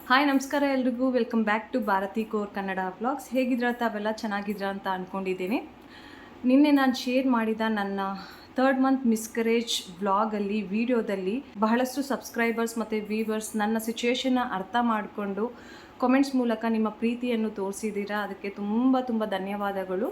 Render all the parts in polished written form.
Hi ನಮಸ್ಕಾರ ಎಲ್ರಿಗೂ welcome back to Bharathi core Kannada blogs. ಹೇಗಿದ್ರ ತಾವೆಲ್ಲ ಚೆನ್ನಾಗಿದ್ರ ಅಂತ ಅಂದ್ಕೊಂಡಿದ್ದೀನಿ. ನಿನ್ನೆ ನಾನು ಶೇರ್ ಮಾಡಿದ ನನ್ನ 3rd ಮಂತ್ ಮಿಸ್ಕರೇಜ್ ವ್ಲಾಗಲ್ಲಿ ವಿಡಿಯೋದಲ್ಲಿ ಬಹಳಷ್ಟು ಸಬ್ಸ್ಕ್ರೈಬರ್ಸ್ ಮತ್ತು ವ್ಯೂವರ್ಸ್ ನನ್ನ ಸಿಚುವೇಶನ್ನ ಅರ್ಥ ಮಾಡಿಕೊಂಡು ಕಾಮೆಂಟ್ಸ್ ಮೂಲಕ ನಿಮ್ಮ ಪ್ರೀತಿಯನ್ನು ತೋರಿಸಿದ್ದೀರಾ. ಅದಕ್ಕೆ ತುಂಬ ತುಂಬ ಧನ್ಯವಾದಗಳು.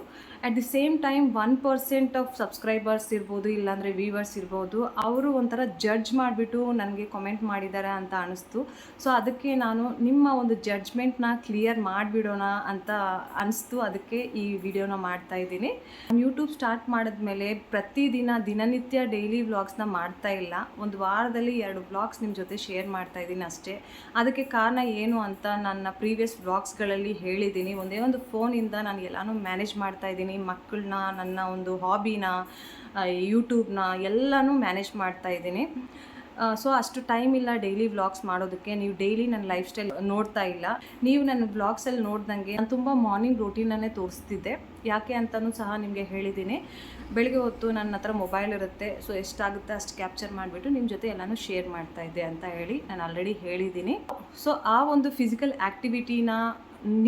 At the same time 1% of subscribers ಇರ್ಬೋದು, ಇಲ್ಲಾಂದರೆ ವ್ಯೂವರ್ಸ್ ಇರ್ಬೋದು, ಅವರು ಒಂಥರ ಜಡ್ಜ್ ಮಾಡಿಬಿಟ್ಟು ನನಗೆ ಕಾಮೆಂಟ್ ಮಾಡಿದ್ದಾರೆ ಅಂತ ಅನಿಸ್ತು. ಸೊ ಅದಕ್ಕೆ ನಾನು ನಿಮ್ಮ ಒಂದು ಜಡ್ಜ್ಮೆಂಟ್ನ ಕ್ಲಿಯರ್ ಮಾಡಿಬಿಡೋಣ ಅಂತ ಅನಿಸ್ತು. ಅದಕ್ಕೆ ಈ ವಿಡಿಯೋನ ಮಾಡ್ತಾ ಇದ್ದೀನಿ. ಯೂಟ್ಯೂಬ್ ಸ್ಟಾರ್ಟ್ ಮಾಡಿದ್ಮೇಲೆ ಪ್ರತಿದಿನ ದಿನನಿತ್ಯ ಡೈಲಿ ವ್ಲಾಗ್ಸ್ನ ಮಾಡ್ತಾ ಇಲ್ಲ. ಒಂದು ವಾರದಲ್ಲಿ 2 ವ್ಲಾಗ್ಸ್ ನಿಮ್ಮ ಜೊತೆ ಶೇರ್ ಮಾಡ್ತಾ ಇದ್ದೀನಿ ಅಷ್ಟೇ. ಅದಕ್ಕೆ ಕಾರಣ ಏನು ಅಂತ ನನ್ನ ಪ್ರೀವಿಯಸ್ ವ್ಲಾಗ್ಸ್ಗಳಲ್ಲಿ ಹೇಳಿದ್ದೀನಿ. ಒಂದೇ ಒಂದು ಫೋನಿಂದ ನಾನು ಎಲ್ಲನೂ ಮ್ಯಾನೇಜ್ ಮಾಡ್ತಾ ಇದ್ದೀನಿ. ಮಕ್ಕಳನ್ನ, ನನ್ನ ಒಂದು ಹಾಬಿನ, ಯೂಟ್ಯೂಬ್ನ ಎಲ್ಲನೂ ಮ್ಯಾನೇಜ್ ಮಾಡ್ತಾ ಇದ್ದೀನಿ. ಸೊ ಅಷ್ಟು ಟೈಮ್ ಇಲ್ಲ ಡೈಲಿ ವ್ಲಾಗ್ಸ್ ಮಾಡೋದಕ್ಕೆ. ನೀವು ಡೈಲಿ ನನ್ನ ಲೈಫ್ ಸ್ಟೈಲ್ ನೋಡ್ತಾ ಇಲ್ಲ. ನೀವು ನನ್ನ ವ್ಲಾಗ್ಸಲ್ಲಿ ನೋಡ್ದಂಗೆ ನಾನು ತುಂಬ ಮಾರ್ನಿಂಗ್ ರೂಟೀನನ್ನೇ ತೋರಿಸ್ತಿದ್ದೆ. ಯಾಕೆ ಅಂತಲೂ ಸಹ ನಿಮಗೆ ಹೇಳಿದ್ದೀನಿ. ಬೆಳಗ್ಗೆ ಹೊತ್ತು ನನ್ನ ಹತ್ರ ಮೊಬೈಲ್ ಇರುತ್ತೆ. ಸೊ ಎಷ್ಟಾಗುತ್ತೆ ಅಷ್ಟು ಕ್ಯಾಪ್ಚರ್ ಮಾಡಿಬಿಟ್ಟು ನಿಮ್ಮ ಜೊತೆ ಎಲ್ಲನೂ ಶೇರ್ ಮಾಡ್ತಾ ಇದ್ದೆ ಅಂತ ಹೇಳಿ ನಾನು ಆಲ್ರೆಡಿ ಹೇಳಿದ್ದೀನಿ. ಸೊ ಆ ಒಂದು ಫಿಸಿಕಲ್ ಆ್ಯಕ್ಟಿವಿಟಿನ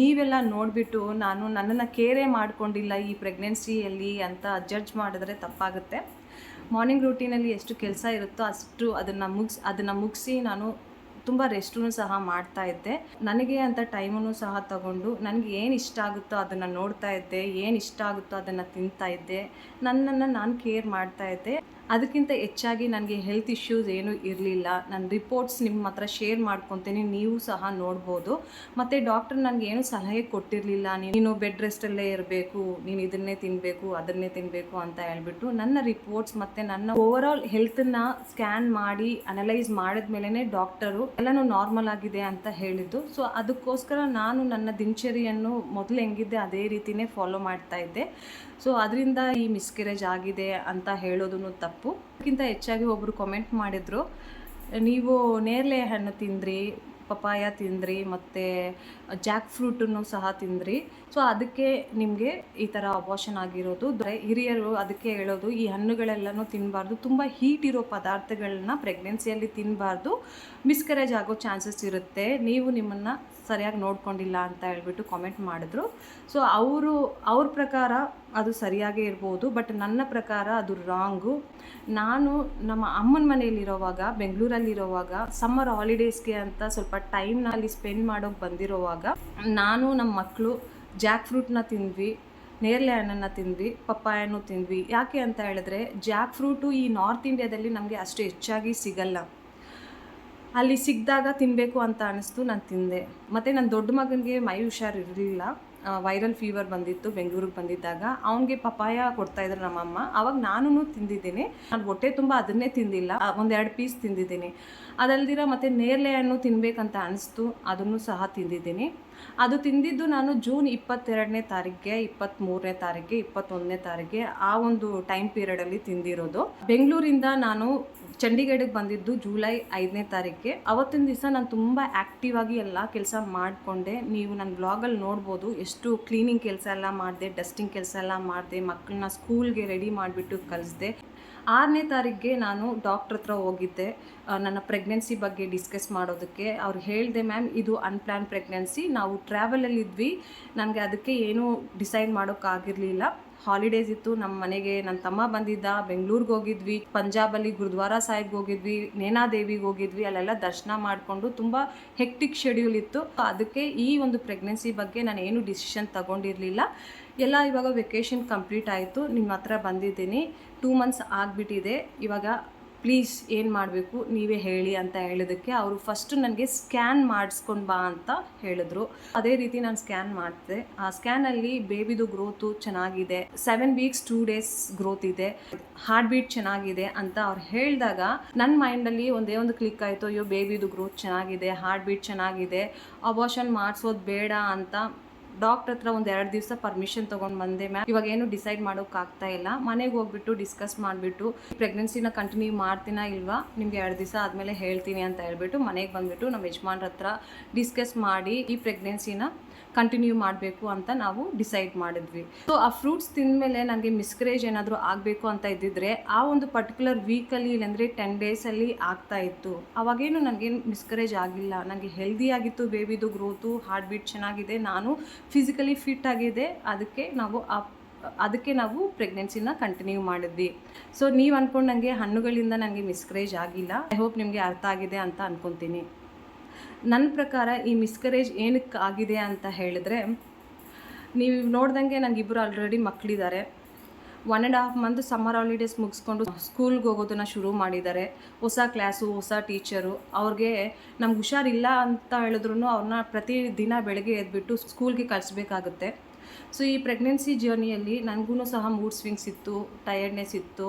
ನೀವೆಲ್ಲ ನೋಡಿಬಿಟ್ಟು ನಾನು ನನ್ನನ್ನು ಕೇರೇ ಮಾಡಿಕೊಂಡಿಲ್ಲ ಈ ಪ್ರೆಗ್ನೆನ್ಸಿಯಲ್ಲಿ ಅಂತ ಜಡ್ಜ್ ಮಾಡಿದ್ರೆ ತಪ್ಪಾಗುತ್ತೆ. ಮಾರ್ನಿಂಗ್ ರೂಟೀನಲ್ಲಿ ಎಷ್ಟು ಕೆಲಸ ಇರುತ್ತೋ ಅಷ್ಟು ಅದನ್ನು ಮುಗಿಸಿ ನಾನು ತುಂಬ ರೆಸ್ಟೂ ಸಹ ಮಾಡ್ತಾ ಇದ್ದೆ. ನನಗೆ ಅಂತ ಟೈಮನ್ನು ಸಹ ತಗೊಂಡು ನನಗೆ ಏನು ಇಷ್ಟ ಆಗುತ್ತೋ ಅದನ್ನು ನೋಡ್ತಾ ಇದ್ದೆ, ಏನು ಇಷ್ಟ ಆಗುತ್ತೋ ಅದನ್ನು ತಿಂತಾ ಇದ್ದೆ, ನನ್ನನ್ನು ನಾನು ಕೇರ್ ಮಾಡ್ತಾ ಇದ್ದೆ. ಅದಕ್ಕಿಂತ ಹೆಚ್ಚಾಗಿ ನನಗೆ ಹೆಲ್ತ್ ಇಶ್ಯೂಸ್ ಏನೂ ಇರಲಿಲ್ಲ. ನನ್ನ ರಿಪೋರ್ಟ್ಸ್ ನಿಮ್ಮ ಹತ್ರ ಶೇರ್ ಮಾಡ್ಕೊತೀನಿ, ನೀವು ಸಹ ನೋಡ್ಬೋದು. ಮತ್ತು ಡಾಕ್ಟರ್ ನನಗೆ ಏನು ಸಲಹೆ ಕೊಟ್ಟಿರಲಿಲ್ಲ, ನೀನು ಬೆಡ್ ರೆಸ್ಟಲ್ಲೇ ಇರಬೇಕು, ನೀನು ಇದನ್ನೇ ತಿನ್ನಬೇಕು, ಅದನ್ನೇ ತಿನ್ನಬೇಕು ಅಂತ ಹೇಳ್ಬಿಟ್ಟು ನನ್ನ ರಿಪೋರ್ಟ್ಸ್ ಮತ್ತು ನನ್ನ ಓವರಾಲ್ ಹೆಲ್ತನ್ನು ಸ್ಕ್ಯಾನ್ ಮಾಡಿ ಅನಲೈಸ್ ಮಾಡಿದ್ಮೇಲೆ ಡಾಕ್ಟರು ಎಲ್ಲನೂ ನಾರ್ಮಲ್ ಆಗಿದೆ ಅಂತ ಹೇಳಿದ್ದು. ಸೊ ಅದಕ್ಕೋಸ್ಕರ ನಾನು ನನ್ನ ದಿನಚರಿಯನ್ನು ಮೊದಲು ಹೆಂಗಿದ್ದೆ ಅದೇ ರೀತಿಯೇ ಫಾಲೋ ಮಾಡ್ತಾ ಇದ್ದೆ. ಸೊ ಅದರಿಂದ ಈ ಮಿಸ್ಕರೇಜ್ ಆಗಿದೆ ಅಂತ ಹೇಳೋದು ತಪ್ಪು. ಅದಕ್ಕಿಂತ ಹೆಚ್ಚಾಗಿ ಒಬ್ಬರು ಕಾಮೆಂಟ್ ಮಾಡಿದರು, ನೀವು ನೇರಳೆ ಹಣ್ಣು ತಿಂದ್ರಿ, ಪಪಾಯ ತಿಂದ್ರಿ, ಮತ್ತು ಜಾಕ್ ಫ್ರೂಟನ್ನು ಸಹ ತಿಂದ್ರಿ, ಸೊ ಅದಕ್ಕೆ ನಿಮಗೆ ಈ ಥರ ಅಬಾರ್ಷನ್ ಆಗಿರೋದು. ಹಿರಿಯರು ಅದಕ್ಕೆ ಹೇಳೋದು ಈ ಹಣ್ಣುಗಳೆಲ್ಲನೂ ತಿನ್ನಬಾರ್ದು, ತುಂಬ ಹೀಟ್ ಇರೋ ಪದಾರ್ಥಗಳನ್ನ ಪ್ರೆಗ್ನೆನ್ಸಿಯಲ್ಲಿ ತಿನ್ನಬಾರ್ದು, ಮಿಸ್ಕರೇಜ್ ಆಗೋ ಚಾನ್ಸಸ್ ಇರುತ್ತೆ, ನೀವು ನಿಮ್ಮನ್ನು ಸರಿಯಾಗಿ ನೋಡ್ಕೊಂಡಿಲ್ಲ ಅಂತ ಹೇಳ್ಬಿಟ್ಟು ಕಾಮೆಂಟ್ ಮಾಡಿದ್ರು. ಸೊ ಅವ್ರ ಪ್ರಕಾರ ಅದು ಸರಿಯಾಗೇ ಇರ್ಬೋದು, ಬಟ್ ನನ್ನ ಪ್ರಕಾರ ಅದು ರಾಂಗು. ನಾನು ನಮ್ಮ ಅಮ್ಮನ ಮನೆಯಲ್ಲಿರೋವಾಗ, ಬೆಂಗಳೂರಲ್ಲಿರೋವಾಗ, ಸಮ್ಮರ್ ಹಾಲಿಡೇಸ್ಗೆ ಅಂತ ಸ್ವಲ್ಪ ಟೈಮ್ನ ಅಲ್ಲಿ ಸ್ಪೆಂಡ್ ಮಾಡೋಕ್ಕೆ ಬಂದಿರೋವಾಗ ನಾನು ನಮ್ಮ ಮಕ್ಕಳು ಜಾಕ್ ಫ್ರೂಟ್ನ ತಿಂದ್ವಿ, ನೇರಳೆ ಹಣ್ಣನ್ನು ತಿಂದ್ವಿ, ಪಪ್ಪಾಯನೂ ತಿಂದ್ವಿ. ಯಾಕೆ ಅಂತ ಹೇಳಿದ್ರೆ ಜಾಕ್ ಫ್ರೂಟು ಈ ನಾರ್ತ್ ಇಂಡಿಯಾದಲ್ಲಿ ನಮಗೆ ಅಷ್ಟು ಹೆಚ್ಚಾಗಿ ಸಿಗಲ್ಲ. ಅಲ್ಲಿ ಸಿಕ್ಕಿದಾಗ ತಿನ್ನಬೇಕು ಅಂತ ಅನ್ನಿಸ್ತು, ನಾನು ತಿಂದೆ. ಮತ್ತು ನನ್ನ ದೊಡ್ಡ ಮಗನಿಗೆ ಮೈ ಹುಷಾರಿರಲಿಲ್ಲ, ವೈರಲ್ ಫೀವರ್ ಬಂದಿತ್ತು ಬೆಂಗಳೂರಿಗೆ ಬಂದಿದ್ದಾಗ. ಅವನಿಗೆ ಪಪಾಯ ಕೊಡ್ತಾಯಿದ್ರು ನಮ್ಮಮ್ಮ. ಆವಾಗ ನಾನು ತಿಂದಿದ್ದೀನಿ. ನಾನು ಹೊಟ್ಟೆ ತುಂಬ ಅದನ್ನೇ ತಿಂದಿಲ್ಲ, 1-2 ಪೀಸ್ ತಿಂದಿದ್ದೀನಿ. ಅದಲ್ದಿರ ಮತ್ತು ನೇರಳೆ ಹಣ್ಣು ತಿನ್ನಬೇಕಂತ ಅನಿಸ್ತು, ಅದನ್ನು ಸಹ ತಿಂದಿದ್ದೀನಿ. ಅದು ತಿಂದಿದ್ದು ನಾನು ಜೂನ್ 22ನೇ ತಾರೀಕಿಗೆ, 23ನೇ ತಾರೀಕಿಗೆ, 21ನೇ ತಾರೀಕಿಗೆ ಆ ಒಂದು ಟೈಮ್ ಪೀರಿಯಡಲ್ಲಿ ತಿಂದಿರೋದು. ಬೆಂಗಳೂರಿಂದ ನಾನು ಚಂಡೀಗಢಕ್ಕೆ ಬಂದಿದ್ದು ಜುಲೈ 5ನೇ ತಾರೀಕಿಗೆ. ಅವತ್ತಿನ ದಿವಸ ನಾನು ತುಂಬ ಆ್ಯಕ್ಟಿವ್ ಆಗಿ ಎಲ್ಲ ಕೆಲಸ ಮಾಡಿಕೊಂಡೆ. ನೀವು ನನ್ನ ಬ್ಲಾಗಲ್ಲಿ ನೋಡ್ಬೋದು ಎಷ್ಟು ಕ್ಲೀನಿಂಗ್ ಕೆಲಸ ಎಲ್ಲ ಮಾಡಿದೆ, ಡಸ್ಟಿಂಗ್ ಕೆಲಸ ಎಲ್ಲ ಮಾಡಿದೆ, ಮಕ್ಕಳನ್ನ ಸ್ಕೂಲ್ಗೆ ರೆಡಿ ಮಾಡಿಬಿಟ್ಟು ಕಳಿಸ್ದೆ. 6ನೇ ತಾರೀಕಿಗೆ ನಾನು ಡಾಕ್ಟ್ರ್ ಹತ್ರ ಹೋಗಿದ್ದೆ ನನ್ನ ಪ್ರೆಗ್ನೆನ್ಸಿ ಬಗ್ಗೆ ಡಿಸ್ಕಸ್ ಮಾಡೋದಕ್ಕೆ. ಅವ್ರು ಹೇಳಿದೆ, ಮ್ಯಾಮ್ ಇದು ಅನ್ಪ್ಲ್ಯಾನ್ ಪ್ರೆಗ್ನೆನ್ಸಿ, ನಾವು ಟ್ರಾವೆಲಲ್ಲಿದ್ವಿ, ನನಗೆ ಅದಕ್ಕೆ ಏನೂ ಡಿಸೈಡ್ ಮಾಡೋಕ್ಕಾಗಿರಲಿಲ್ಲ. ಹಾಲಿಡೇಸ್ ಇತ್ತು, ನಮ್ಮ ಮನೆಗೆ ನನ್ನ ತಮ್ಮ ಬಂದಿದ್ದ, ಬೆಂಗಳೂರಿಗೆ ಹೋಗಿದ್ವಿ, ಪಂಜಾಬಲ್ಲಿ ಗುರುದ್ವಾರ ಸಾಹಿಬ್ಗೆ ಹೋಗಿದ್ವಿ, ನೇನಾದೇವಿಗೆ ಹೋಗಿದ್ವಿ, ಅಲ್ಲೆಲ್ಲ ದರ್ಶನ ಮಾಡಿಕೊಂಡು ತುಂಬ ಹೆಕ್ಟಿಕ್ ಶೆಡ್ಯೂಲ್ ಇತ್ತು. ಅದಕ್ಕೆ ಈ ಒಂದು ಪ್ರೆಗ್ನೆನ್ಸಿ ಬಗ್ಗೆ ನಾನು ಏನು ಡಿಸಿಷನ್ ತಗೊಂಡಿರಲಿಲ್ಲ. ಎಲ್ಲ ಇವಾಗ ವೆಕೇಷನ್ ಕಂಪ್ಲೀಟ್ ಆಯಿತು, ನಿಮ್ಮ ಹತ್ರ ಬಂದಿದ್ದೀನಿ. 2 ಮಂತ್ಸ್ ಆಗಿಬಿಟ್ಟಿದೆ. ಇವಾಗ ಪ್ಲೀಸ್ ಏನು ಮಾಡಬೇಕು ನೀವೇ ಹೇಳಿ ಅಂತ ಹೇಳಿದ್ದಕ್ಕೆ ಅವರು ಫಸ್ಟು ನನಗೆ ಸ್ಕ್ಯಾನ್ ಮಾಡಿಸ್ಕೊಂಡು ಬಾ ಅಂತ ಹೇಳಿದ್ರು. ಅದೇ ರೀತಿ ನಾನು ಸ್ಕ್ಯಾನ್ ಮಾಡಿದೆ. ಆ ಸ್ಕ್ಯಾನಲ್ಲಿ ಬೇಬಿದು ಗ್ರೋತು ಚೆನ್ನಾಗಿದೆ, 7 ವೀಕ್ಸ್ 2 ಡೇಸ್ ಗ್ರೋತ್ ಇದೆ, ಹಾರ್ಟ್ ಬೀಟ್ ಚೆನ್ನಾಗಿದೆ ಅಂತ ಅವ್ರು ಹೇಳಿದಾಗ ನನ್ನ ಮೈಂಡಲ್ಲಿ ಒಂದೇ ಒಂದು ಕ್ಲಿಕ್ ಆಯಿತು, ಅಯ್ಯೋ ಬೇಬಿದು ಗ್ರೋತ್ ಚೆನ್ನಾಗಿದೆ, ಹಾರ್ಟ್ ಬೀಟ್ ಚೆನ್ನಾಗಿದೆ, ಅಬಾರ್ಷನ್ ಮಾಡಿಸೋದು ಬೇಡ ಅಂತ ಡಾಕ್ಟರ್ ಹತ್ರ ಒಂದು 2 ದಿವಸ ಪರ್ಮಿಷನ್ ತೊಗೊಂಡು ಬಂದೆ. ಮ್ಯಾಮ್ ಇವಾಗ ಏನು ಡಿಸೈಡ್ ಮಾಡೋಕ್ಕಾಗ್ತಾ ಇಲ್ಲ, ಮನೆಗೆ ಹೋಗ್ಬಿಟ್ಟು ಡಿಸ್ಕಸ್ ಮಾಡಿಬಿಟ್ಟು ಪ್ರೆಗ್ನೆನ್ಸಿನ ಕಂಟಿನ್ಯೂ ಮಾಡ್ತೀನಾ ಇಲ್ವಾ ನಿಮಗೆ 2 ದಿವಸ ಆದಮೇಲೆ ಹೇಳ್ತೀನಿ ಅಂತ ಹೇಳ್ಬಿಟ್ಟು ಮನೆಗೆ ಬಂದುಬಿಟ್ಟು ನಮ್ಮ ಯಜಮಾನ್ರ ಹತ್ರ ಡಿಸ್ಕಸ್ ಮಾಡಿ ಈ ಪ್ರೆಗ್ನೆನ್ಸಿನ ಕಂಟಿನ್ಯೂ ಮಾಡಬೇಕು ಅಂತ ನಾವು ಡಿಸೈಡ್ ಮಾಡಿದ್ವಿ. ಸೊ ಆ ಫ್ರೂಟ್ಸ್ ತಿಂದಮೇಲೆ ನನಗೆ ಮಿಸ್ಕರೇಜ್ ಏನಾದರೂ ಆಗಬೇಕು ಅಂತ ಇದ್ದಿದ್ರೆ ಆ ಒಂದು ಪರ್ಟಿಕ್ಯುಲರ್ ವೀಕಲ್ಲಿ ಇಲ್ಲಾಂದರೆ 10 ಡೇಸಲ್ಲಿ ಆಗ್ತಾ ಇತ್ತು. ಅವಾಗೇನು ನನಗೇನು ಮಿಸ್ಕರೇಜ್ ಆಗಿಲ್ಲ, ನನಗೆ ಹೆಲ್ದಿ ಆಗಿತ್ತು, ಬೇಬಿದು ಗ್ರೋತು, ಹಾರ್ಟ್ ಬೀಟ್ ಚೆನ್ನಾಗಿದೆ, ನಾನು ಫಿಸಿಕಲಿ ಫಿಟ್ ಆಗಿದೆ. ಅದಕ್ಕೆ ನಾವು ಪ್ರೆಗ್ನೆನ್ಸಿನ ಕಂಟಿನ್ಯೂ ಮಾಡಿದ್ವಿ. ಸೊ ನೀವು ಅಂದ್ಕೊಂಡು ನನಗೆ ಹಣ್ಣುಗಳಿಂದ ನನಗೆ ಮಿಸ್ಕರೇಜ್ ಆಗಿಲ್ಲ. ಐ ಹೋಪ್ ನಿಮಗೆ ಅರ್ಥ ಆಗಿದೆ ಅಂತ ಅಂದ್ಕೊತೀನಿ. ನನ್ನ ಪ್ರಕಾರ ಈ ಮಿಸ್ಕರೇಜ್ ಏನಕ್ಕೆ ಆಗಿದೆ ಅಂತ ಹೇಳಿದ್ರೆ, ನೀವು ನೋಡ್ದಂಗೆ ನನಗಿಬ್ಬರು ಆಲ್ರೆಡಿ ಮಕ್ಕಳಿದ್ದಾರೆ. 1.5 ಮಂತ್ ಸಮ್ಮರ್ ಹಾಲಿಡೇಸ್ ಮುಗಿಸ್ಕೊಂಡು ಸ್ಕೂಲ್ಗೆ ಹೋಗೋದನ್ನ ಶುರು ಮಾಡಿದ್ದಾರೆ. ಹೊಸ ಕ್ಲಾಸು, ಹೊಸ ಟೀಚರು. ಅವ್ರಿಗೆ ನಮ್ಗೆ ಹುಷಾರಿಲ್ಲ ಅಂತ ಹೇಳಿದ್ರು ಅವ್ರನ್ನ ಪ್ರತಿ ದಿನ ಬೆಳಗ್ಗೆ ಎದ್ಬಿಟ್ಟು ಸ್ಕೂಲ್ಗೆ ಕಳಿಸ್ಬೇಕಾಗುತ್ತೆ. ಸೊ ಈ ಪ್ರೆಗ್ನೆನ್ಸಿ ಜರ್ನಿಯಲ್ಲಿ ನನಗೂ ಸಹ ಮೂಡ್ ಸ್ವಿಂಗ್ಸ್ ಇತ್ತು, ಟಯರ್ಡ್ನೆಸ್ ಇತ್ತು,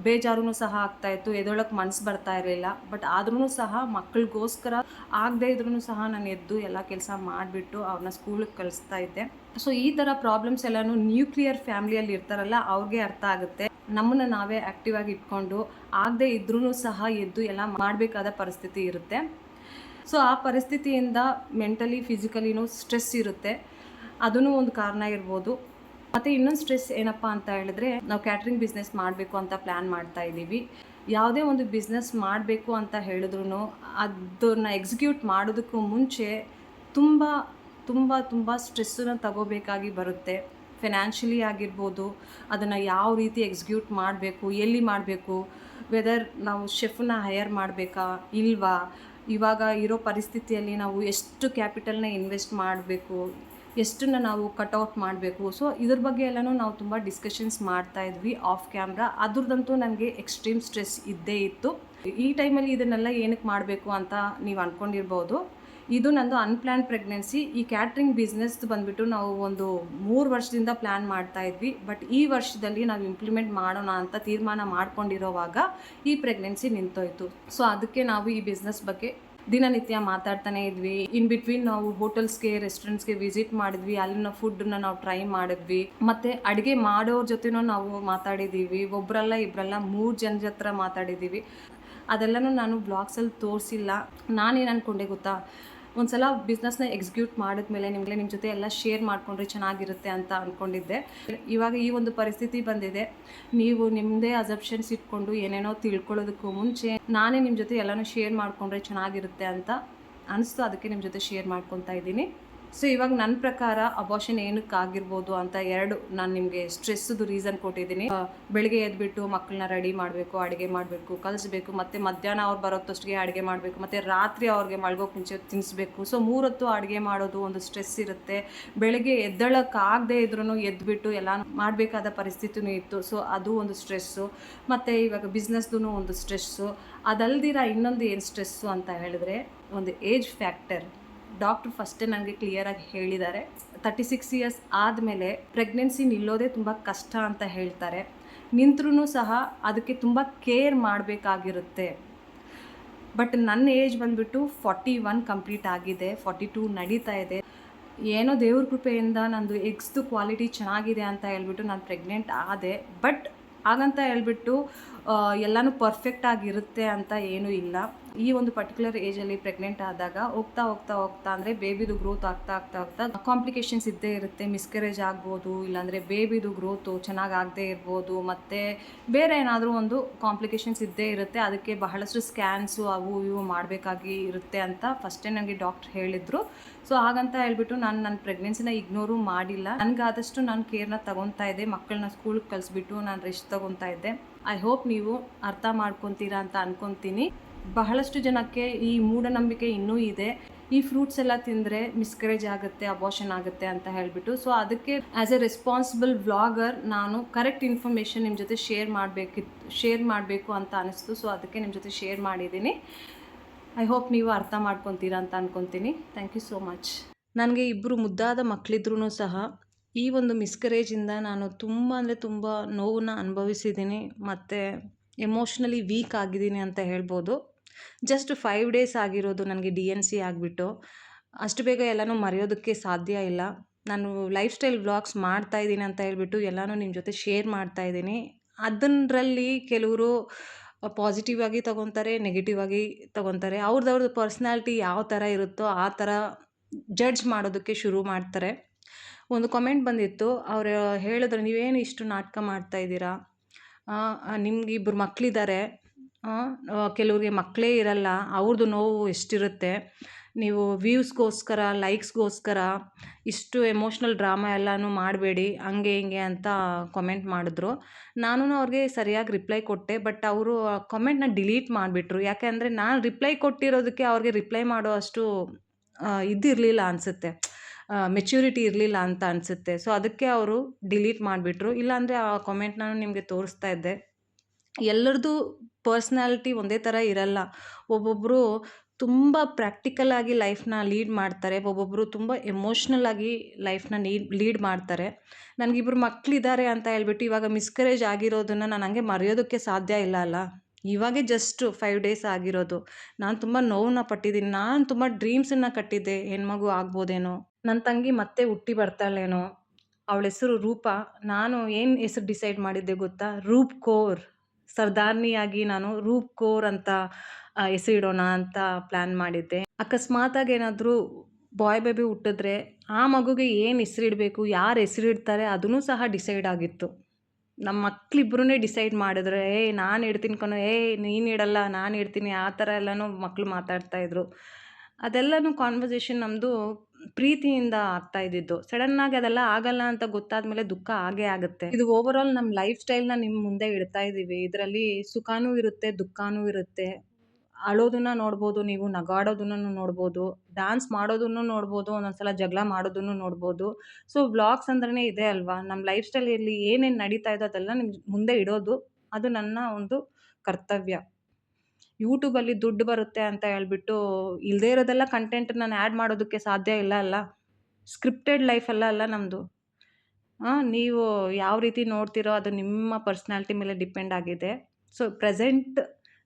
ಬೇಜಾರೂ ಸಹ ಆಗ್ತಾಯಿತ್ತು, ಎದೊಳಕ್ಕೆ ಮನಸ್ಸು ಬರ್ತಾ ಇರಲಿಲ್ಲ. ಬಟ್ ಆದ್ರೂ ಸಹ ಮಕ್ಕಳಿಗೋಸ್ಕರ ಆಗದೇ ಇದ್ರೂ ಸಹ ನಾನು ಎದ್ದು ಎಲ್ಲ ಕೆಲಸ ಮಾಡಿಬಿಟ್ಟು ಅವ್ರನ್ನ ಸ್ಕೂಲಿಗೆ ಕಳಿಸ್ತಾ ಇದ್ದೆ. ಸೊ ಈ ಥರ ಪ್ರಾಬ್ಲಮ್ಸ್ ಎಲ್ಲನೂ ನ್ಯೂಕ್ಲಿಯರ್ ಫ್ಯಾಮಿಲಿಯಲ್ಲಿ ಇರ್ತಾರಲ್ಲ ಅವ್ರಿಗೆ ಅರ್ಥ ಆಗುತ್ತೆ. ನಮ್ಮನ್ನು ನಾವೇ ಆ್ಯಕ್ಟಿವ್ ಆಗಿ ಇಟ್ಕೊಂಡು ಆಗದೇ ಇದ್ರೂ ಸಹ ಎದ್ದು ಎಲ್ಲ ಮಾಡಬೇಕಾದ ಪರಿಸ್ಥಿತಿ ಇರುತ್ತೆ. ಸೊ ಆ ಪರಿಸ್ಥಿತಿಯಿಂದ ಮೆಂಟಲಿ ಫಿಸಿಕಲಿನೂ ಸ್ಟ್ರೆಸ್ ಇರುತ್ತೆ, ಅದೂ ಒಂದು ಕಾರಣ ಇರ್ಬೋದು. ಮತ್ತು ಇನ್ನೊಂದು ಸ್ಟ್ರೆಸ್ ಏನಪ್ಪ ಅಂತ ಹೇಳಿದ್ರೆ, ನಾವು ಕ್ಯಾಟ್ರಿಂಗ್ ಬಿಸ್ನೆಸ್ ಮಾಡಬೇಕು ಅಂತ ಪ್ಲ್ಯಾನ್ ಮಾಡ್ತಾ ಇದ್ದೀವಿ. ಯಾವುದೇ ಒಂದು ಬಿಸ್ನೆಸ್ ಮಾಡಬೇಕು ಅಂತ ಹೇಳಿದ್ರು ಅದನ್ನು ಎಕ್ಸಿಕ್ಯೂಟ್ ಮಾಡೋದಕ್ಕೂ ಮುಂಚೆ ತುಂಬ ತುಂಬ ತುಂಬ ಸ್ಟ್ರೆಸ್ಸನ್ನು ತಗೋಬೇಕಾಗಿ ಬರುತ್ತೆ. ಫಿನಾನ್ಷಿಯಲಿ ಆಗಿರ್ಬೋದು, ಅದನ್ನು ಯಾವ ರೀತಿ ಎಕ್ಸಿಕ್ಯೂಟ್ ಮಾಡಬೇಕು, ಎಲ್ಲಿ ಮಾಡಬೇಕು, ವೆದರ್ ನಾವು ಶೆಫ್ನ ಹೈಯರ್ ಮಾಡಬೇಕಾ ಇಲ್ವಾ, ಇವಾಗ ಇರೋ ಪರಿಸ್ಥಿತಿಯಲ್ಲಿ ನಾವು ಎಷ್ಟು ಕ್ಯಾಪಿಟಲ್ನ ಇನ್ವೆಸ್ಟ್ ಮಾಡಬೇಕು, ಎಷ್ಟನ್ನು ನಾವು ಕಟ್ಔಟ್ ಮಾಡಬೇಕು. ಸೊ ಇದ್ರ ಬಗ್ಗೆ ಎಲ್ಲನೂ ನಾವು ತುಂಬ ಡಿಸ್ಕಷನ್ಸ್ ಮಾಡ್ತಾ ಇದ್ವಿ ಆಫ್ ಕ್ಯಾಮ್ರಾ. ಅದ್ರದ್ದಂತೂ ನನಗೆ ಎಕ್ಸ್ಟ್ರೀಮ್ ಸ್ಟ್ರೆಸ್ ಇದ್ದೇ ಇತ್ತು. ಈ ಟೈಮಲ್ಲಿ ಇದನ್ನೆಲ್ಲ ಏನಕ್ಕೆ ಮಾಡಬೇಕು ಅಂತ ನೀವು ಅಂದ್ಕೊಂಡಿರ್ಬೋದು. ಇದು ನಂದು ಅನ್ಪ್ಲ್ಯಾನ್ ಪ್ರೆಗ್ನೆನ್ಸಿ. ಈ ಕ್ಯಾಟ್ರಿಂಗ್ ಬಿಸ್ನೆಸ್ ಬಂದುಬಿಟ್ಟು ನಾವು ಒಂದು 3 ವರ್ಷದಿಂದ ಪ್ಲ್ಯಾನ್ ಮಾಡ್ತಾ ಇದ್ವಿ. ಬಟ್ ಈ ವರ್ಷದಲ್ಲಿ ನಾವು ಇಂಪ್ಲಿಮೆಂಟ್ ಮಾಡೋಣ ಅಂತ ತೀರ್ಮಾನ ಮಾಡ್ಕೊಂಡಿರೋವಾಗ ಈ ಪ್ರೆಗ್ನೆನ್ಸಿ ನಿಂತೋಯ್ತು. ಸೊ ಅದಕ್ಕೆ ನಾವು ಈ ಬಿಸ್ನೆಸ್ ಬಗ್ಗೆ ದಿನನಿತ್ಯ ಮಾತಾಡ್ತಾನೆ ಇದ್ವಿ. ಇನ್ ಬಿಟ್ವೀನ್ ನಾವು ಹೋಟೆಲ್ಸ್ಗೆ, ರೆಸ್ಟೋರೆಂಟ್ಸ್ಗೆ ವಿಸಿಟ್ ಮಾಡಿದ್ವಿ, ಅಲ್ಲಿನ ಫುಡ್ಡನ್ನ ನಾವು ಟ್ರೈ ಮಾಡಿದ್ವಿ. ಮತ್ತು ಅಡುಗೆ ಮಾಡೋರ ಜೊತೆನೂ ನಾವು ಮಾತಾಡಿದ್ದೀವಿ. ಒಬ್ಬರಲ್ಲ ಇಬ್ಬರಲ್ಲ 3 ಜನರ ಹತ್ರ ಮಾತಾಡಿದ್ದೀವಿ. ಅದೆಲ್ಲನೂ ನಾನು ಬ್ಲಾಗ್ಸಲ್ಲಿ ತೋರಿಸಿಲ್ಲ. ನಾನೇನು ಅಂದ್ಕೊಂಡೆ ಗೊತ್ತಾ, ಒಂದು ಸಲ ಬಿಸ್ನೆಸ್ನ ಎಕ್ಸಿಕ್ಯೂಟ್ ಮಾಡಿದ್ಮೇಲೆ ನಿಮ್ಮ ಜೊತೆ ಎಲ್ಲ ಶೇರ್ ಮಾಡಿಕೊಂಡ್ರೆ ಚೆನ್ನಾಗಿರುತ್ತೆ ಅಂತ ಅಂದ್ಕೊಂಡಿದ್ದೆ. ಇವಾಗ ಈ ಒಂದು ಪರಿಸ್ಥಿತಿ ಬಂದಿದೆ. ನೀವು ನಿಮ್ಮದೇ ಅಸಪ್ಷನ್ಸ್ ಇಟ್ಕೊಂಡು ಏನೇನೋ ತಿಳ್ಕೊಳ್ಳೋದಕ್ಕೂ ಮುಂಚೆ ನಾನೇ ನಿಮ್ಮ ಜೊತೆ ಎಲ್ಲನೂ ಶೇರ್ ಮಾಡಿಕೊಂಡ್ರೆ ಚೆನ್ನಾಗಿರುತ್ತೆ ಅಂತ ಅನಿಸ್ತು. ಅದಕ್ಕೆ ನಿಮ್ಮ ಜೊತೆ ಶೇರ್ ಮಾಡ್ಕೊತಾ ಇದ್ದೀನಿ. ಸೊ ಇವಾಗ ನನ್ನ ಪ್ರಕಾರ ಅಬಾರ್ಷನ್ ಏನಕ್ಕೆ ಆಗಿರ್ಬೋದು ಅಂತ ನಾನು ನಿಮಗೆ ಸ್ಟ್ರೆಸ್ದು ರೀಸನ್ ಕೊಟ್ಟಿದ್ದೀನಿ. ಬೆಳಿಗ್ಗೆ ಎದ್ಬಿಟ್ಟು ಮಕ್ಕಳನ್ನ ರೆಡಿ ಮಾಡಬೇಕು, ಅಡುಗೆ ಮಾಡಬೇಕು, ಕಲಿಸ್ಬೇಕು, ಮತ್ತು ಮಧ್ಯಾಹ್ನ ಅವ್ರು ಬರೋತ್ತಷ್ಟಿಗೆ ಅಡುಗೆ ಮಾಡಬೇಕು, ಮತ್ತು ರಾತ್ರಿ ಅವ್ರಿಗೆ ಮಲ್ಗೋಕೆ ಮುಂಚೆ ತಿನ್ನಿಸ್ಬೇಕು. ಸೊ 3 ಹೊತ್ತು ಅಡುಗೆ ಮಾಡೋದು ಒಂದು ಸ್ಟ್ರೆಸ್ ಇರುತ್ತೆ. ಬೆಳಗ್ಗೆ ಎದ್ದೇಳೋಕ್ಕಾಗದೇ ಇದ್ರೂ ಎದ್ಬಿಟ್ಟು ಎಲ್ಲ ಮಾಡಬೇಕಾದ ಪರಿಸ್ಥಿತಿನೂ ಇತ್ತು. ಸೊ ಅದು ಒಂದು ಸ್ಟ್ರೆಸ್ಸು. ಮತ್ತು ಇವಾಗ ಬಿಸ್ನೆಸ್ದು ಒಂದು ಸ್ಟ್ರೆಸ್ಸು. ಅದಲ್ದಿರ ಇನ್ನೊಂದು ಏನು ಸ್ಟ್ರೆಸ್ಸು ಅಂತ ಹೇಳಿದ್ರೆ, ಒಂದು ಏಜ್ ಫ್ಯಾಕ್ಟರ್. ಡಾಕ್ಟ್ರು ಫಸ್ಟೇ ನನಗೆ ಕ್ಲಿಯರಾಗಿ ಹೇಳಿದ್ದಾರೆ, 36 ಇಯರ್ಸ್ ಆದಮೇಲೆ ಪ್ರೆಗ್ನೆನ್ಸಿ ನಿಲ್ಲೋದೇ ತುಂಬ ಕಷ್ಟ ಅಂತ ಹೇಳ್ತಾರೆ. ನಿಂತರೂ ಸಹ ಅದಕ್ಕೆ ತುಂಬ ಕೇರ್ ಮಾಡಬೇಕಾಗಿರುತ್ತೆ. ಬಟ್ ನನ್ನ ಏಜ್ ಬಂದುಬಿಟ್ಟು 41 ಕಂಪ್ಲೀಟ್ ಆಗಿದೆ, 42 ನಡೀತಾ ಇದೆ. ಏನೋ ದೇವ್ರ ಕೃಪೆಯಿಂದ ನಂದು ಎಗ್ಸ್ದು ಕ್ವಾಲಿಟಿ ಚೆನ್ನಾಗಿದೆ ಅಂತ ಹೇಳ್ಬಿಟ್ಟು ನಾನು ಪ್ರೆಗ್ನೆಂಟ್ ಆದೆ. ಬಟ್ ಹಾಗಂತ ಹೇಳ್ಬಿಟ್ಟು ಎಲ್ಲನೂ ಪರ್ಫೆಕ್ಟ್ ಆಗಿರುತ್ತೆ ಅಂತ ಏನೂ ಇಲ್ಲ. ಈ ಒಂದು ಪರ್ಟಿಕ್ಯುಲರ್ ಏಜಲ್ಲಿ ಪ್ರೆಗ್ನೆಂಟ್ ಆದಾಗ ಹೋಗ್ತಾ ಅಂದರೆ ಬೇಬಿದು ಗ್ರೋತ್ ಆಗ್ತಾ ಕಾಂಪ್ಲಿಕೇಶನ್ಸ್ ಇದ್ದೇ ಇರುತ್ತೆ. ಮಿಸ್ಕರೇಜ್ ಆಗ್ಬೋದು, ಇಲ್ಲಾಂದರೆ ಬೇಬಿದು ಗ್ರೋತು ಚೆನ್ನಾಗಿ ಆಗದೇ ಇರ್ಬೋದು, ಮತ್ತು ಬೇರೆ ಏನಾದರೂ ಒಂದು ಕಾಂಪ್ಲಿಕೇಶನ್ಸ್ ಇದ್ದೇ ಇರುತ್ತೆ. ಅದಕ್ಕೆ ಬಹಳಷ್ಟು ಸ್ಕ್ಯಾನ್ಸು ಅವು ಇವು ಮಾಡಬೇಕಾಗಿ ಇರುತ್ತೆ ಅಂತ ಫಸ್ಟೇ ನನಗೆ ಡಾಕ್ಟ್ರ್ ಹೇಳಿದರು. ಸೊ ಹಾಗಂತ ಹೇಳ್ಬಿಟ್ಟು ನಾನು ನನ್ನ ಪ್ರೆಗ್ನೆನ್ಸಿನ ಇಗ್ನೋರು ಮಾಡಿಲ್ಲ. ನನಗಾದಷ್ಟು ನಾನು ಕೇರ್ನ ತೊಗೊತಾ ಇದ್ದೆ. ಮಕ್ಕಳನ್ನ ಸ್ಕೂಲ್ಗೆ ಕಳಿಸ್ಬಿಟ್ಟು ನಾನು ರೆಸ್ಟ್ ತೊಗೊತಾ ಇದ್ದೆ. ಐ ಹೋಪ್ ನೀವು ಅರ್ಥ ಮಾಡ್ಕೊತೀರಾ ಅಂತ ಅಂದ್ಕೊತೀನಿ. ಬಹಳಷ್ಟು ಜನಕ್ಕೆ ಈ ಮೂಢನಂಬಿಕೆ ಇನ್ನೂ ಇದೆ, ಈ ಫ್ರೂಟ್ಸ್ ಎಲ್ಲ ತಿಂದರೆ ಮಿಸ್ಕರೇಜ್ ಆಗುತ್ತೆ, ಅಬಾರ್ಷನ್ ಆಗುತ್ತೆ ಅಂತ ಹೇಳಿಬಿಟ್ಟು. ಸೊ ಅದಕ್ಕೆ ಆ್ಯಸ್ ಎ ರೆಸ್ಪಾನ್ಸಿಬಲ್ ವ್ಲಾಗರ್ ನಾನು ಕರೆಕ್ಟ್ ಇನ್ಫಾರ್ಮೇಷನ್ ನಿಮ್ಮ ಜೊತೆ ಶೇರ್ ಮಾಡಬೇಕು ಅಂತ ಅನಿಸ್ತು. ಸೊ ಅದಕ್ಕೆ ನಿಮ್ಮ ಜೊತೆ ಶೇರ್ ಮಾಡಿದ್ದೀನಿ. ಐ ಹೋಪ್ ನೀವು ಅರ್ಥ ಮಾಡ್ಕೊತೀರಾ ಅಂತ ಅಂದ್ಕೊತೀನಿ. Thank you so much. ನನಗೆ 2 ಮುದ್ದಾದ ಮಕ್ಕಳಿದ್ರೂ ಸಹ ಈ ಒಂದು ಮಿಸ್ಕರೇಜಿಂದ ನಾನು ತುಂಬ ನೋವನ್ನು ಅನುಭವಿಸಿದ್ದೀನಿ, ಮತ್ತು ಎಮೋಷ್ನಲಿ ವೀಕ್ ಆಗಿದ್ದೀನಿ ಅಂತ ಹೇಳ್ಬೋದು. ಜಸ್ಟ್ 5 ಡೇಸ್ ಆಗಿರೋದು ನನಗೆ DNC ಆಗಿಬಿಟ್ಟು. ಅಷ್ಟು ಬೇಗ ಎಲ್ಲನೂ ಮರೆಯೋದಕ್ಕೆ ಸಾಧ್ಯ ಇಲ್ಲ. ನಾನು ಲೈಫ್ ಸ್ಟೈಲ್ ವ್ಲಾಗ್ಸ್ ಮಾಡ್ತಾ ಇದ್ದೀನಿ ಅಂತ ಹೇಳ್ಬಿಟ್ಟು ಎಲ್ಲನೂ ನಿಮ್ಮ ಜೊತೆ ಶೇರ್ ಮಾಡ್ತಾ ಇದ್ದೀನಿ. ಅದರಲ್ಲಿ ಕೆಲವರು ಪಾಸಿಟಿವ್ ಆಗಿ ತಗೊತಾರೆ, ನೆಗೆಟಿವ್ ಆಗಿ ತಗೊತಾರೆ. ಅವ್ರದ್ದು ಪರ್ಸ್ನಾಲಿಟಿ ಯಾವ ಥರ ಇರುತ್ತೋ ಆ ಥರ ಜಡ್ಜ್ ಮಾಡೋದಕ್ಕೆ ಶುರು ಮಾಡ್ತಾರೆ. ಒಂದು ಕಾಮೆಂಟ್ ಬಂದಿತ್ತು. ಅವರು ಹೇಳಿದ್ರು, ನೀವೇನು ಇಷ್ಟು ನಾಟಕ ಮಾಡ್ತಾ ಇದ್ದೀರಾ, ನಿಮ್ಗೆ 2 ಮಕ್ಕಳಿದ್ದಾರೆ, ಕೆಲವ್ರಿಗೆ ಮಕ್ಕಳೇ ಇರಲ್ಲ, ಅವ್ರದ್ದು ನೋವು ಎಷ್ಟಿರುತ್ತೆ, ನೀವು ವ್ಯೂಸ್ಗೋಸ್ಕರ ಲೈಕ್ಸ್ಗೋಸ್ಕರ ಇಷ್ಟು ಎಮೋಷ್ನಲ್ ಡ್ರಾಮಾ ಎಲ್ಲನೂ ಮಾಡಬೇಡಿ, ಹಂಗೆ ಹಿಂಗೆ ಅಂತ ಕಾಮೆಂಟ್ ಮಾಡಿದ್ರು. ನಾನು ಅವ್ರಿಗೆ ಸರಿಯಾಗಿ ರಿಪ್ಲೈ ಕೊಟ್ಟೆ. ಬಟ್ ಅವರು ಕಾಮೆಂಟ್ನ ಡಿಲೀಟ್ ಮಾಡಿಬಿಟ್ರು. ಯಾಕೆ ಅಂದರೆ ನಾನು ರಿಪ್ಲೈ ಕೊಟ್ಟಿರೋದಕ್ಕೆ ಅವ್ರಿಗೆ ರಿಪ್ಲೈ ಮಾಡೋ ಅಷ್ಟು ಇದಿರಲಿಲ್ಲ ಅನಿಸುತ್ತೆ, ಮೆಚ್ಯೂರಿಟಿ ಇರಲಿಲ್ಲ ಅಂತ ಅನಿಸುತ್ತೆ. ಸೊ ಅದಕ್ಕೆ ಅವರು ಡಿಲೀಟ್ ಮಾಡಿಬಿಟ್ರು. ಇಲ್ಲಾಂದರೆ ಆ ಕಾಮೆಂಟ್ ನಾನು ನಿಮಗೆ ತೋರಿಸ್ತಾ ಇದ್ದೆ. ಎಲ್ಲರದ್ದು ಪರ್ಸ್ನಾಲಿಟಿ ಒಂದೇ ಥರ ಇರಲ್ಲ. ಒಬ್ಬೊಬ್ಬರು ತುಂಬ ಪ್ರಾಕ್ಟಿಕಲ್ ಆಗಿ ಲೈಫ್ನ ಲೀಡ್ ಮಾಡ್ತಾರೆ, ಒಬ್ಬೊಬ್ಬರು ತುಂಬ ಎಮೋಷ್ನಲ್ ಆಗಿ ಲೈಫ್ನ ಲೀಡ್ ಮಾಡ್ತಾರೆ. ನನಗೆ 2 ಮಕ್ಕಳಿದ್ದಾರೆ ಅಂತ ಹೇಳ್ಬಿಟ್ಟು ಇವಾಗ ಮಿಸ್ಕರೇಜ್ ಆಗಿರೋದನ್ನು ನಾನು ಹಂಗೆ ಮರೆಯೋದಕ್ಕೆ ಸಾಧ್ಯ ಇಲ್ಲ ಅಲ್ಲ. ಇವಾಗೇ ಜಸ್ಟ್ 5 ಡೇಸ್ ಆಗಿರೋದು. ನಾನು ತುಂಬ ನೋವನ್ನ ಪಟ್ಟಿದ್ದೀನಿ. ನಾನು ತುಂಬ ಡ್ರೀಮ್ಸನ್ನು ಕಟ್ಟಿದ್ದೆ, ಹೆಣ್ಮಗು ಆಗ್ಬೋದೇನೋ, ನನ್ನ ತಂಗಿ ಮತ್ತೆ ಹುಟ್ಟಿ ಬರ್ತಾಳೇನೋ, ಅವಳ ಹೆಸರು ರೂಪ. ನಾನು ಏನು ಹೆಸರು ಡಿಸೈಡ್ ಮಾಡಿದ್ದೆ ಗೊತ್ತಾ? ರೂಪ್ ಕೌರ್. ಸರ್ದಾರ್ನಿಯಾಗಿ ನಾನು ರೂಪ್ ಕೌರ್ ಅಂತ ಹೆಸರಿಡೋಣ ಅಂತ ಪ್ಲ್ಯಾನ್ ಮಾಡಿದ್ದೆ. ಅಕಸ್ಮಾತಾಗಿ ಏನಾದರೂ ಬಾಯ್ ಬೇಬಿ ಹುಟ್ಟಿದ್ರೆ ಆ ಮಗುಗೆ ಏನು ಹೆಸರಿಡಬೇಕು, ಯಾರು ಹೆಸರಿಡ್ತಾರೆ ಅದೂ ಸಹ ಡಿಸೈಡ್ ಆಗಿತ್ತು. ನಮ್ಮ ಮಕ್ಕಳಿಬ್ರೂ ಡಿಸೈಡ್ ಮಾಡಿದ್ರು, ನಾನು ಇಡ್ತೀನಿ ಕಣೋ, ನೀನು ಇಡಲ್ಲ ನಾನು ಇಡ್ತೀನಿ, ಆ ಥರ ಎಲ್ಲನೂ ಮಕ್ಕಳು ಮಾತಾಡ್ತಾಯಿದ್ರು. ಅದೆಲ್ಲನೂ ಕಾನ್ವರ್ಸೇಷನ್ ನಮ್ಮದು ಪ್ರೀತಿಯಿಂದ ಆಗ್ತಾ ಇದ್ದಿದ್ದು. ಸಡನ್ನಾಗಿ ಅದೆಲ್ಲ ಆಗಲ್ಲ ಅಂತ ಗೊತ್ತಾದ್ಮೇಲೆ ದುಃಖ ಆಗೇ ಆಗುತ್ತೆ. ಇದು ಓವರಾಲ್ ನಮ್ಮ ಲೈಫ್ ಸ್ಟೈಲ್ನ ನಿಮ್ಮ ಮುಂದೆ ಇಡ್ತಾ ಇದ್ದೀವಿ. ಇದರಲ್ಲಿ ಸುಖನೂ ಇರುತ್ತೆ, ದುಃಖನೂ ಇರುತ್ತೆ. ಅಳೋದನ್ನು ನೋಡ್ಬೋದು, ನೀವು ನಗಾಡೋದನ್ನು ನೋಡ್ಬೋದು, ಡ್ಯಾನ್ಸ್ ಮಾಡೋದನ್ನು ನೋಡ್ಬೋದು, ಒಂದೊಂದ್ಸಲ ಜಗಳ ಮಾಡೋದನ್ನು ನೋಡ್ಬೋದು. ಸೊ ವ್ಲಾಗ್ಸ್ ಅಂದ್ರೇ ಇದೆ ಅಲ್ವಾ, ನಮ್ಮ ಲೈಫ್ ಸ್ಟೈಲಲ್ಲಿ ಏನೇನು ನಡೀತಾ ಇದೋ ಅದೆಲ್ಲ ನಿಮ್ಮ ಮುಂದೆ ಇಡೋದು, ಅದು ನನ್ನ ಒಂದು ಕರ್ತವ್ಯ. ಯೂಟ್ಯೂಬಲ್ಲಿ ದುಡ್ಡು ಬರುತ್ತೆ ಅಂತ ಹೇಳ್ಬಿಟ್ಟು ಇಲ್ಲದೇ ಇರೋದೆಲ್ಲ ಕಂಟೆಂಟ್ ನಾನು ಆ್ಯಡ್ ಮಾಡೋದಕ್ಕೆ ಸಾಧ್ಯ ಇಲ್ಲ ಅಲ್ಲ. ಸ್ಕ್ರಿಪ್ಟೆಡ್ ಲೈಫ್ ಅಲ್ಲ ನಮ್ಮದು. ನೀವು ಯಾವ ರೀತಿ ನೋಡ್ತೀರೋ ಅದು ನಿಮ್ಮ ಪರ್ಸ್ನಾಲಿಟಿ ಮೇಲೆ ಡಿಪೆಂಡ್ ಆಗಿದೆ. ಸೊ ಪ್ರೆಸೆಂಟ್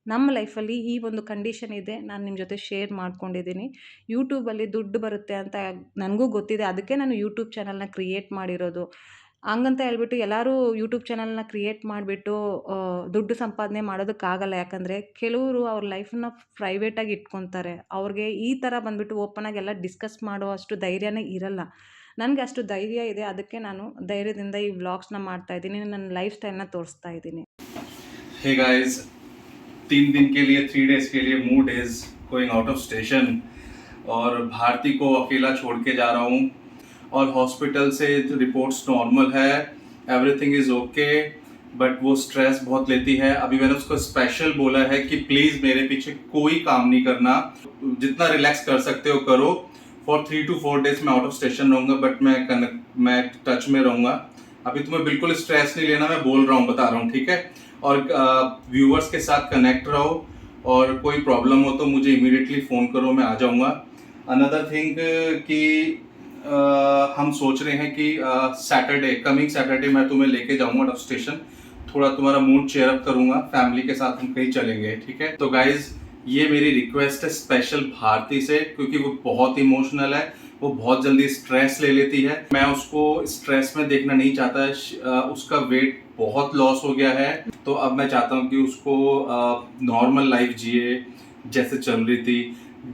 ನಮ್ಮ ಲೈಫಲ್ಲಿ ಈ ಒಂದು ಕಂಡೀಷನ್ ಇದೆ, ನಾನು ನಿಮ್ಮ ಜೊತೆ ಶೇರ್ ಮಾಡ್ಕೊಂಡಿದ್ದೀನಿ. ಯೂಟ್ಯೂಬಲ್ಲಿ ದುಡ್ಡು ಬರುತ್ತೆ ಅಂತ ನನಗೂ ಗೊತ್ತಿದೆ, ಅದಕ್ಕೆ ನಾನು ಯೂಟ್ಯೂಬ್ ಚಾನಲ್ನ ಕ್ರಿಯೇಟ್ ಮಾಡಿರೋದು. ಹಂಗಂತ ಹೇಳ್ಬಿಟ್ಟು ಎಲ್ಲರೂ ಯೂಟ್ಯೂಬ್ ಚಾನಲ್ನ ಕ್ರಿಯೇಟ್ ಮಾಡಿಬಿಟ್ಟು ದುಡ್ಡು ಸಂಪಾದನೆ ಮಾಡೋದಕ್ಕಾಗಲ್ಲ. ಯಾಕಂದರೆ ಕೆಲವರು ಅವ್ರ ಲೈಫನ್ನ ಪ್ರೈವೇಟಾಗಿ ಇಟ್ಕೊತಾರೆ. ಅವ್ರಿಗೆ ಈ ಥರ ಬಂದುಬಿಟ್ಟು ಓಪನಾಗಿ ಎಲ್ಲ ಡಿಸ್ಕಸ್ ಮಾಡೋ ಅಷ್ಟು ಧೈರ್ಯನೇ ಇರಲ್ಲ. ನನಗೆ ಅಷ್ಟು ಧೈರ್ಯ ಇದೆ, ಅದಕ್ಕೆ ನಾನು ಧೈರ್ಯದಿಂದ ಈ ವ್ಲಾಗ್ಸ್ನ ಮಾಡ್ತಾ ಇದ್ದೀನಿ, ನನ್ನ ಲೈಫ್ ಸ್ಟೈಲ್ನ ತೋರಿಸ್ತಾ ಇದ್ದೀನಿ. Hey guys, 3 दिन के लिए 3 डेज के लिए mood is going out of station और भारती को अकेला छोड़ के जा रहा हूँ और हॉस्पिटल से रिपोर्ट्स नॉर्मल है, एवरीथिंग इज ओके, बट वो स्ट्रेस बहुत लेती है. अभी मैंने उसको स्पेशल बोला है कि प्लीज़ मेरे पीछे कोई काम नहीं करना, जितना रिलैक्स कर सकते हो करो. फॉर 3 to 4 डेज मैं आउट ऑफ स्टेशन रहूँगा, बट मैं टच में रहूँगा. अभी तुम्हें बिल्कुल स्ट्रेस नहीं लेना, मैं बोल रहा हूँ, बता रहा हूँ, ठीक है. और व्यूअर्स के साथ कनेक्ट रहो और कोई प्रॉब्लम हो तो मुझे इमीडिएटली फ़ोन करो, मैं आ जाऊँगा. अनदर थिंग कि हम सोच रहे हैं कि कमिंग सैटरडे मैं तुम्हें लेके जाऊँगा आउट ऑफ स्टेशन, थोड़ा तुम्हारा मूड चेयर अप करूँगा, फैमिली के साथ हम कहीं चलेंगे, ठीक है. तो गाइज ये मेरी रिक्वेस्ट है स्पेशल भारती से, क्योंकि वो बहुत इमोशनल है, वो बहुत जल्दी स्ट्रेस ले लेती है. मैं उसको स्ट्रेस में देखना नहीं चाहता. उसका वेट बहुत लॉस हो गया है, तो अब मैं चाहता हूँ कि उसको नॉर्मल लाइफ जिए जैसे चल रही थी.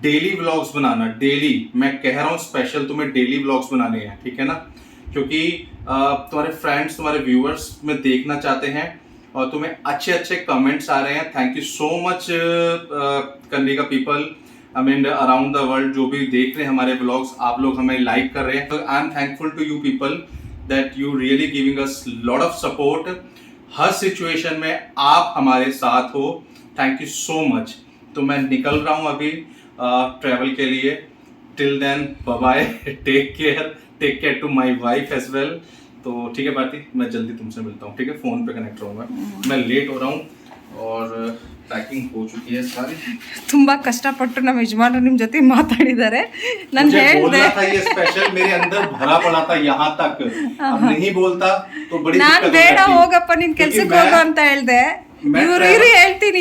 डेली व्लॉग्स बनाना, डेली, मैं कह रहा हूँ स्पेशल तुम्हें डेली व्लॉग्स बनाने हैं, ठीक है ना, क्योंकि तुम्हारे फ्रेंड्स, तुम्हारे व्यूअर्स में देखना चाहते हैं और तुम्हें अच्छे अच्छे कमेंट्स आ रहे हैं. Thank you so much Kanika people, I mean around the world, जो भी देख रहे हैं हमारे व्लॉग्स, आप लोग हमें लाइक कर रहे हैं. तो I am thankful to you people that you really giving us lot of support. हर सिचुएशन में आप हमारे साथ हो. Thank you so much. तो मैं निकल रहा हूँ अभी ट्रैवल के लिए. Till then bye bye, take care to my wife as well. तो ठीक है भारती, मैं जल्दी तुमसे मिलता हूँ, ठीक है. फ़ोन पे कनेक्ट रहूँगा. मैं लेट हो रहा हूँ और ಪ್ಯಾಕಿಂಗ್ हो चुकी है सारी. ತುಂಬಾ ಕಷ್ಟಪಟ್ಟು ನಮ್ಮ ಯಜಮಾನರು ನಿಮ್ಮ ಜೊತೆ ಮಾತಾಡಿದ್ದಾರೆ. ನಾನು ಹೇಳಿದೆ ये स्पेशल मेरे अंदर भरा पड़ा था यहाँ तक. अब नहीं बोलता तो बड़ी ನಾನು ಬೇಡ ಹೋಗಪ್ಪ ನಿನ್ ಕೆಲ್ಸಕ್ಕೆ ಹೋಗು ಅಂತ ಹೇಳ್ದೆ. ಇವರು ಇರಿ ಹೇಳ್ತೀನಿ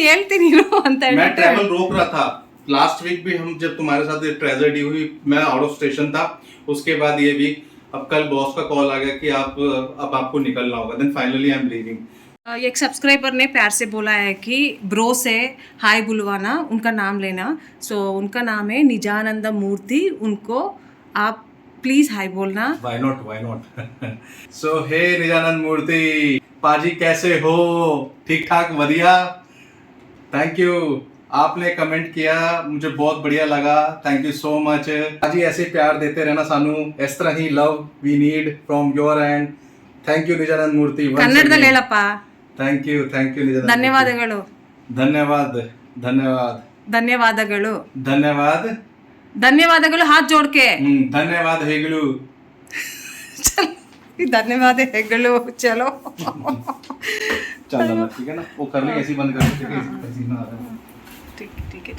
ಇರು ಅಂತ मैं ट्रैवल रोक रहा था लास्ट वीक भी हम जब तुम्हारे साथ ये ट्रेजेडी हुई, मैं आउट ऑफ स्टेशन था, उसके बाद ये वीक, अब कल बॉस का कॉल आ गया कि अब आपको निकलना होगा, then finally I am leaving. एक सब्सक्राइबर ने प्यार से बोला है कि ब्रो से हाय बुलवाना, उनका नाम लेना। सो उनका नाम है निजानंद मूर्ति, उनको आप प्लीज हाय बोलना। व्हाई नॉट सो हे निजानंद मूर्ति, पाजी कैसे हो? ठीक ठाक, बढ़िया, थैंक यू। आपने कमेंट किया, मुझे बहुत बढ़िया लगा, थैंक यू सो मच। पाजी ऐसे प्यार देते रहना सानू, इस तरह ही love we need from your end. Thank you Nijananda Murthy. ಕನ್ನಡದಲ್ಲಿ ಹೇಳಪ್ಪ। ಥ್ಯಾಂಕ್ ಯು ನಿಜ ಧನ್ಯವಾದಗಳು ಧನ್ಯವಾದಗಳು ಧನ್ಯವಾದಗಳು ಹಾತ್ ಜೋಡ್ಕೆ। ಧನ್ಯವಾದ ಹೇಗಳು ಧನ್ಯವಾದ ಹೆಗಳು ಚಲೋ। चल ठीक है ना, वो करने ऐसी बंद कर, ठीक है, ऐसी पसीना आ रहा है। ठीक है ठीक है।